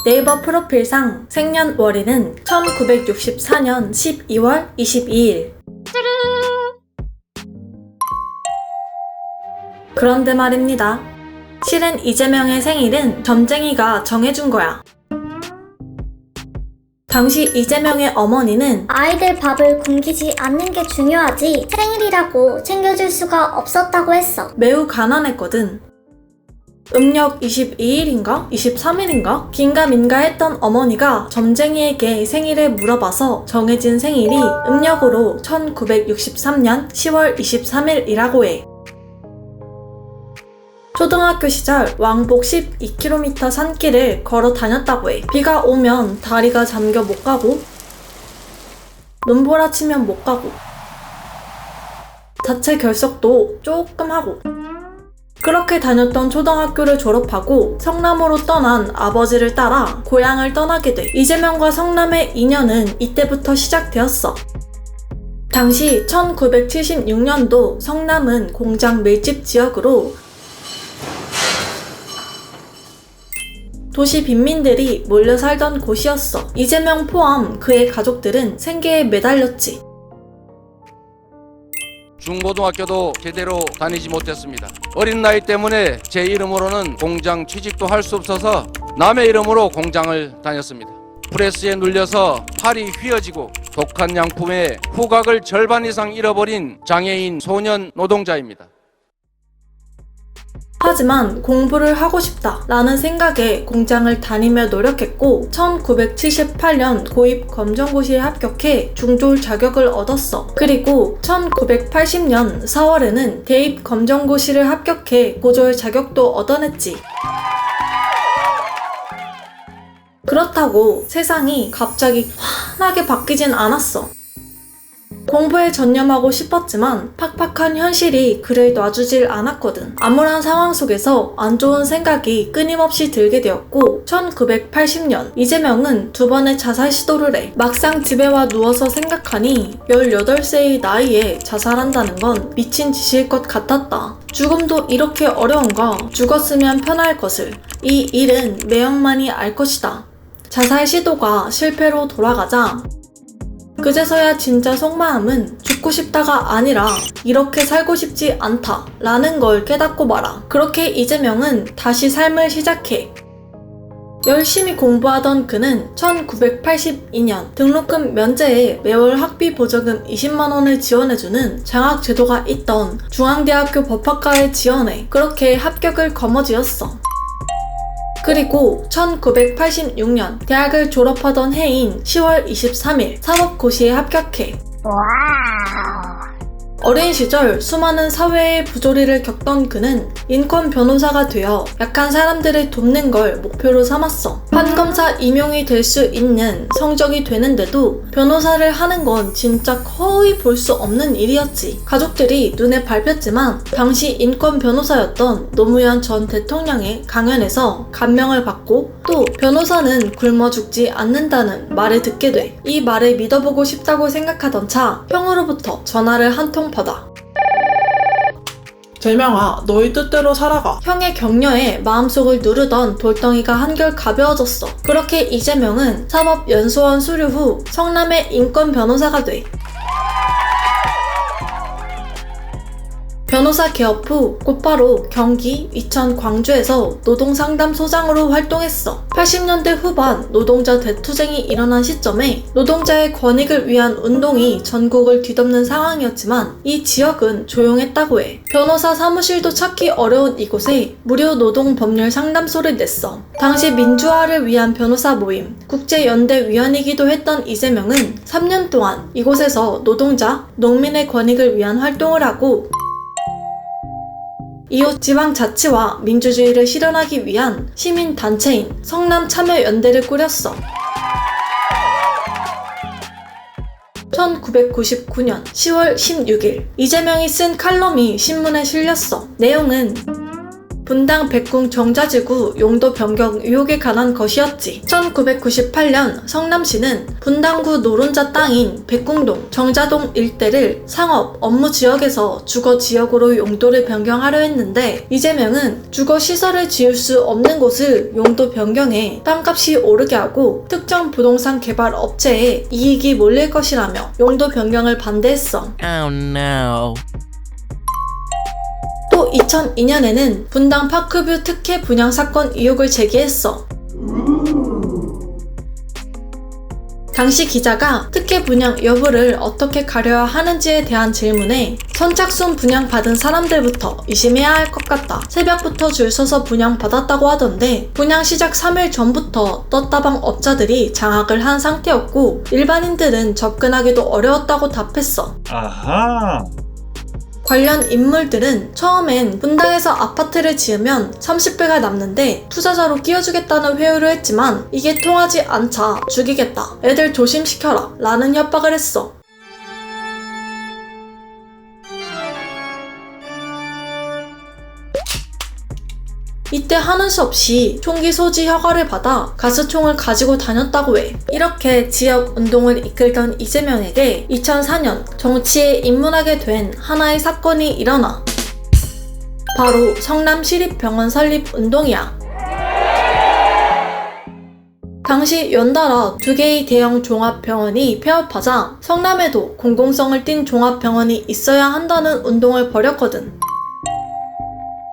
네이버 프로필상 생년월일은 1964년 12월 22일. 그런데 말입니다. 실은 이재명의 생일은 점쟁이가 정해준 거야. 당시 이재명의 어머니는 아이들 밥을 굶기지 않는 게 중요하지 생일이라고 챙겨줄 수가 없었다고 했어. 매우 가난했거든. 음력 22일인가? 23일인가? 긴가민가 했던 어머니가 점쟁이에게 생일을 물어봐서 정해진 생일이 음력으로 1963년 10월 23일이라고 해. 초등학교 시절 왕복 12km 산길을 걸어 다녔다고 해. 비가 오면 다리가 잠겨 못 가고, 눈보라치면 못 가고, 자체 결석도 조금 하고. 그렇게 다녔던 초등학교를 졸업하고 성남으로 떠난 아버지를 따라 고향을 떠나게 돼. 이재명과 성남의 인연은 이때부터 시작되었어. 당시 1976년도 성남은 공장 밀집 지역으로 도시 빈민들이 몰려 살던 곳이었어. 이재명 포함 그의 가족들은 생계에 매달렸지. 중고등학교도 제대로 다니지 못했습니다. 어린 나이 때문에 제 이름으로는 공장 취직도 할 수 없어서 남의 이름으로 공장을 다녔습니다. 프레스에 눌려서 팔이 휘어지고 독한 양품에 후각을 절반 이상 잃어버린 장애인 소년 노동자입니다. 하지만 공부를 하고 싶다 라는 생각에 공장을 다니며 노력했고 1978년 고입 검정고시에 합격해 중졸 자격을 얻었어. 그리고 1980년 4월에는 대입 검정고시를 합격해 고졸 자격도 얻어냈지. 그렇다고 세상이 갑자기 환하게 바뀌진 않았어. 공부에 전념하고 싶었지만 팍팍한 현실이 그를 놔주질 않았거든. 암울한 상황 속에서 안 좋은 생각이 끊임없이 들게 되었고 1980년 이재명은 두 번의 자살 시도를 해. 막상 집에 와 누워서 생각하니 18세의 나이에 자살한다는 건 미친 짓일 것 같았다. 죽음도 이렇게 어려운가? 죽었으면 편할 것을. 이 일은 매형만이 알 것이다. 자살 시도가 실패로 돌아가자 그제서야 진짜 속마음은 죽고 싶다가 아니라 이렇게 살고 싶지 않다 라는 걸 깨닫고 말아. 그렇게 이재명은 다시 삶을 시작해. 열심히 공부하던 그는 1982년 등록금 면제에 매월 학비 보조금 20만원을 지원해주는 장학제도가 있던 중앙대학교 법학과에 지원해 그렇게 합격을 거머쥐었어. 그리고 1986년 대학을 졸업하던 해인 10월 23일 사법고시에 합격해. 어린 시절 수많은 사회의 부조리를 겪던 그는 인권 변호사가 되어 약한 사람들을 돕는 걸 목표로 삼았어. 판검사 임용이 될 수 있는 성적이 되는데도 변호사를 하는 건 진짜 거의 볼 수 없는 일이었지. 가족들이 눈에 밟혔지만 당시 인권 변호사였던 노무현 전 대통령의 강연에서 감명을 받고 또 변호사는 굶어 죽지 않는다는 말을 듣게 돼. 이 말을 믿어보고 싶다고 생각하던 차 형으로부터 전화를 한 통 받아. 재명아, 너희 뜻대로 살아가. 형의 격려에 마음속을 누르던 돌덩이가 한결 가벼워졌어. 그렇게 이재명은 사법연수원 수료 후 성남의 인권 변호사가 돼. 변호사 개업 후 곧바로 경기, 이천, 광주에서 노동상담소장으로 활동했어. 80년대 후반 노동자 대투쟁이 일어난 시점에 노동자의 권익을 위한 운동이 전국을 뒤덮는 상황이었지만 이 지역은 조용했다고 해. 변호사 사무실도 찾기 어려운 이곳에 무료 노동법률 상담소를 냈어. 당시 민주화를 위한 변호사 모임, 국제연대위원이기도 했던 이재명은 3년 동안 이곳에서 노동자, 농민의 권익을 위한 활동을 하고 이웃 지방자치와 민주주의를 실현하기 위한 시민단체인 성남참여연대를 꾸렸어. 1999년 10월 16일 이재명이 쓴 칼럼이 신문에 실렸어. 내용은 분당 백궁 정자지구 용도 변경 의혹에 관한 것이었지. 1998년 성남시는 분당구 노른자 땅인 백궁동, 정자동 일대를 상업, 업무 지역에서 주거 지역으로 용도를 변경하려 했는데 이재명은 주거 시설을 지을 수 없는 곳을 용도 변경해 땅값이 오르게 하고 특정 부동산 개발 업체에 이익이 몰릴 것이라며 용도 변경을 반대했어. Oh no. 또 2002년에는 분당 파크뷰 특혜 분양 사건 의혹을 제기했어. 당시 기자가 특혜 분양 여부를 어떻게 가려야 하는지에 대한 질문에 선착순 분양받은 사람들부터 의심해야 할 것 같다. 새벽부터 줄 서서 분양받았다고 하던데 분양 시작 3일 전부터 떴다방 업자들이 장악을 한 상태였고 일반인들은 접근하기도 어려웠다고 답했어. 아하. 관련 인물들은 처음엔 분당에서 아파트를 지으면 30배가 남는데 투자자로 끼워주겠다는 회유를 했지만 이게 통하지 않자 죽이겠다, 애들 조심시켜라 라는 협박을 했어. 이때 하는 수 없이 총기 소지 허가를 받아 가스총을 가지고 다녔다고 해. 이렇게 지역 운동을 이끌던 이재명에게 2004년 정치에 입문하게 된 하나의 사건이 일어나. 바로 성남시립병원 설립 운동이야. 당시 연달아 2개의 대형 종합병원이 폐업하자 성남에도 공공성을 띤 종합병원이 있어야 한다는 운동을 벌였거든.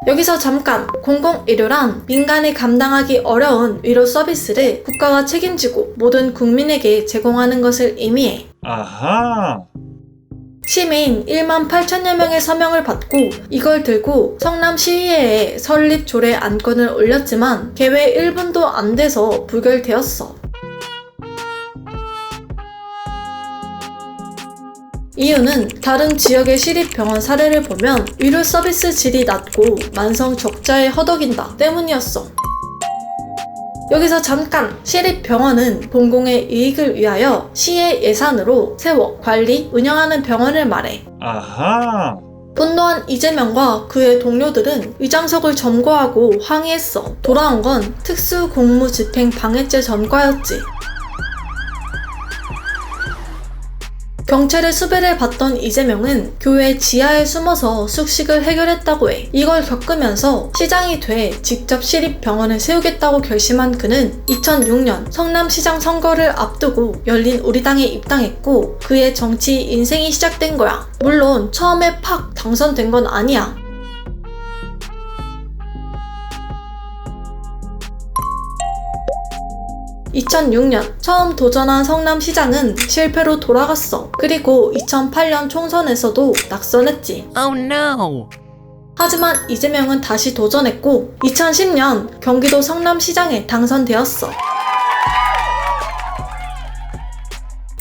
여기서 잠깐, 공공의료란 민간이 감당하기 어려운 의료 서비스를 국가가 책임지고 모든 국민에게 제공하는 것을 의미해. 아하. 시민 1만 8천여 명의 서명을 받고 이걸 들고 성남시의회에 설립 조례 안건을 올렸지만 개회 1분도 안 돼서 부결되었어. 이유는 다른 지역의 시립병원 사례를 보면 의료 서비스 질이 낮고 만성 적자에 허덕인다 때문이었어. 여기서 잠깐, 시립병원은 공공의 이익을 위하여 시의 예산으로 세워 관리, 운영하는 병원을 말해. 아하. 분노한 이재명과 그의 동료들은 의장석을 점거하고 항의했어. 돌아온 건 특수공무집행방해죄 전과였지. 경찰의 수배를 받던 이재명은 교회 지하에 숨어서 숙식을 해결했다고 해. 이걸 겪으면서 시장이 돼 직접 시립병원을 세우겠다고 결심한 그는 2006년 성남시장 선거를 앞두고 열린 우리당에 입당했고 그의 정치 인생이 시작된 거야. 물론 처음에 팍 당선된 건 아니야. 2006년 처음 도전한 성남시장은 실패로 돌아갔어. 그리고 2008년 총선에서도 낙선했지. Oh no. 하지만 이재명은 다시 도전했고 2010년 경기도 성남시장에 당선되었어.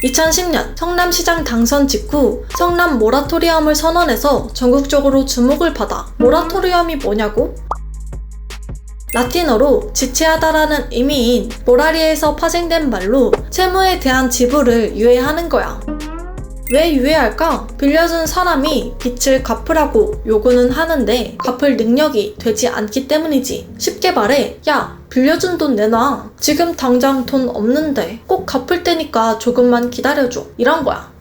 2010년 성남시장 당선 직후 성남 모라토리엄을 선언해서 전국적으로 주목을 받아. 모라토리엄이 뭐냐고? 라틴어로 지체하다라는 의미인 모라리에서 파생된 말로 채무에 대한 지불을 유예하는 거야. 왜 유예할까? 빌려준 사람이 빚을 갚으라고 요구는 하는데 갚을 능력이 되지 않기 때문이지. 쉽게 말해, 야, 빌려준 돈 내놔. 지금 당장 돈 없는데 꼭 갚을 테니까 조금만 기다려줘. 이런 거야.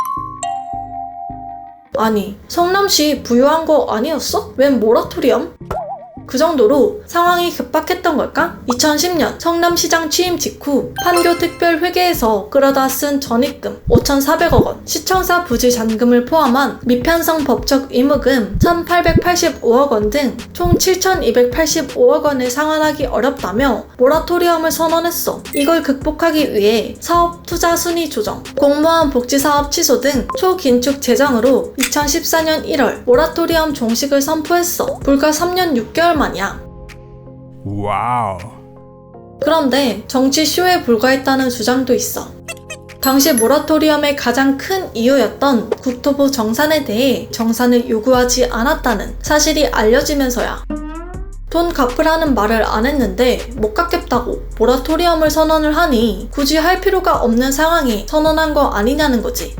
아니, 성남시 부유한 거 아니었어? 웬 모라토리엄? 그 정도로 상황이 급박했던 걸까? 2010년 성남시장 취임 직후 판교특별회계에서 끌어다 쓴 전입금 5,400억 원, 시청사 부지 잔금을 포함한 미편성 법적 의무금 1,885억 원 등 총 7,285억 원을 상환하기 어렵다며 모라토리엄을 선언했어. 이걸 극복하기 위해 사업 투자 순위 조정, 공무원 복지사업 취소 등 초긴축 재정으로 2014년 1월 모라토리엄 종식을 선포했어. 불과 3년 6개월 만이야. 와우. 그런데 정치 쇼에 불과했다는 주장도 있어. 당시 모라토리엄의 가장 큰 이유였던 국토부 정산에 대해 정산을 요구하지 않았다는 사실이 알려지면서야. 돈 갚으라는 말을 안 했는데 못 갚겠다고 모라토리엄을 선언을 하니 굳이 할 필요가 없는 상황에 선언한 거 아니냐는 거지.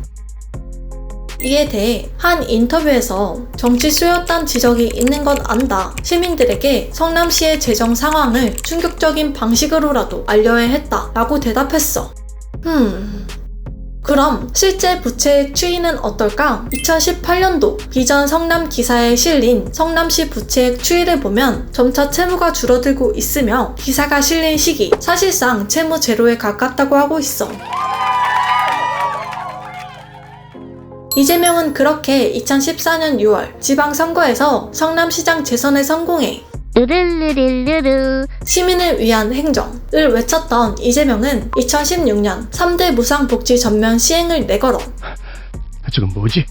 이에 대해 한 인터뷰에서 정치 수요단 지적이 있는 건 안다. 시민들에게 성남시의 재정 상황을 충격적인 방식으로라도 알려야 했다. 라고 대답했어. 그럼 실제 부채의 추이는 어떨까? 2018년도 비전 성남 기사에 실린 성남시 부채액 추이를 보면 점차 채무가 줄어들고 있으며 기사가 실린 시기 사실상 채무 제로에 가깝다고 하고 있어. 이재명은 그렇게 2014년 6월 지방선거에서 성남시장 재선에 성공해 으르르르르르. 시민을 위한 행정을 외쳤던 이재명은 2016년 3대 무상복지 전면 시행을 내걸어. 지금 뭐지?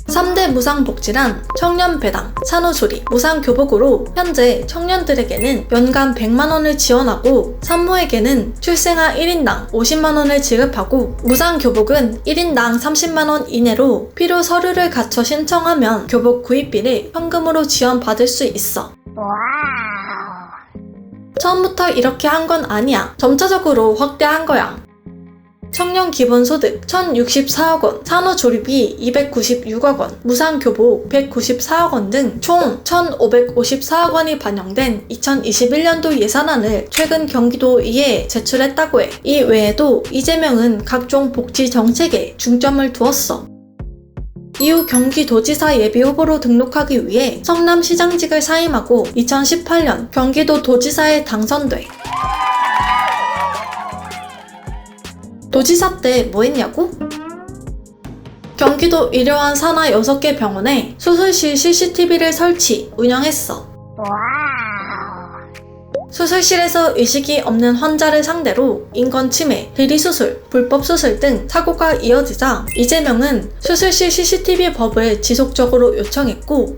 3대 무상복지란 청년배당, 산후조리, 무상교복으로 현재 청년들에게는 연간 100만원을 지원하고 산모에게는 출생아 1인당 50만원을 지급하고 무상교복은 1인당 30만원 이내로 필요 서류를 갖춰 신청하면 교복 구입비를 현금으로 지원받을 수 있어. 처음부터 이렇게 한 건 아니야. 점차적으로 확대한 거야. 청년 기본소득 1064억 원, 산후조리비 296억 원, 무상교복 194억 원 등 총 1554억 원이 반영된 2021년도 예산안을 최근 경기도의회에 제출했다고 해. 이 외에도 이재명은 각종 복지 정책에 중점을 두었어. 이후 경기도지사 예비후보로 등록하기 위해 성남시장직을 사임하고 2018년 경기도도지사에 당선돼. 도지사 때 뭐 했냐고? 경기도 의료원 산하 6개 병원에 수술실 CCTV를 설치, 운영했어. 수술실에서 의식이 없는 환자를 상대로 인권침해, 대리수술, 불법수술 등 사고가 이어지자 이재명은 수술실 CCTV 법을 지속적으로 요청했고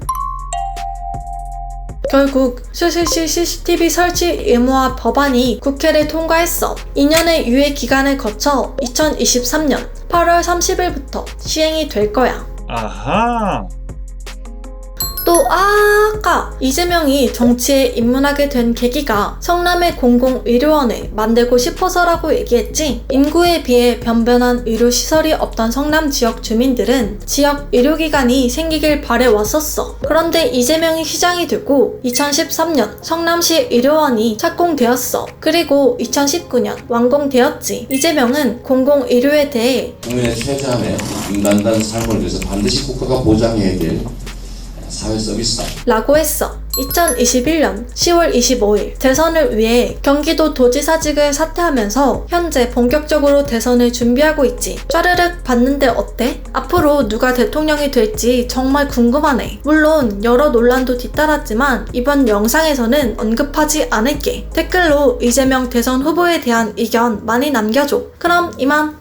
결국 수술실 CCTV 설치 의무화 법안이 국회를 통과했어. 2년의 유예 기간을 거쳐 2023년 8월 30일부터 시행이 될 거야. 아하. 또 아까 이재명이 정치에 입문하게 된 계기가 성남의 공공의료원을 만들고 싶어서라고 얘기했지. 인구에 비해 변변한 의료시설이 없던 성남 지역 주민들은 지역 의료기관이 생기길 바래왔었어. 그런데 이재명이 시장이 되고 2013년 성남시 의료원이 착공되었어. 그리고 2019년 완공되었지. 이재명은 공공의료에 대해 국민의 최대한의 인간다운 삶을 위해서 반드시 국가가 보장해야 될 사회 서비스다 라고 했어. 2021년 10월 25일 대선을 위해 경기도 도지사직을 사퇴하면서 현재 본격적으로 대선을 준비하고 있지. 짜르륵 봤는데 어때? 앞으로 누가 대통령이 될지 정말 궁금하네. 물론 여러 논란도 뒤따랐지만 이번 영상에서는 언급하지 않을게. 댓글로 이재명 대선 후보에 대한 의견 많이 남겨줘. 그럼 이만.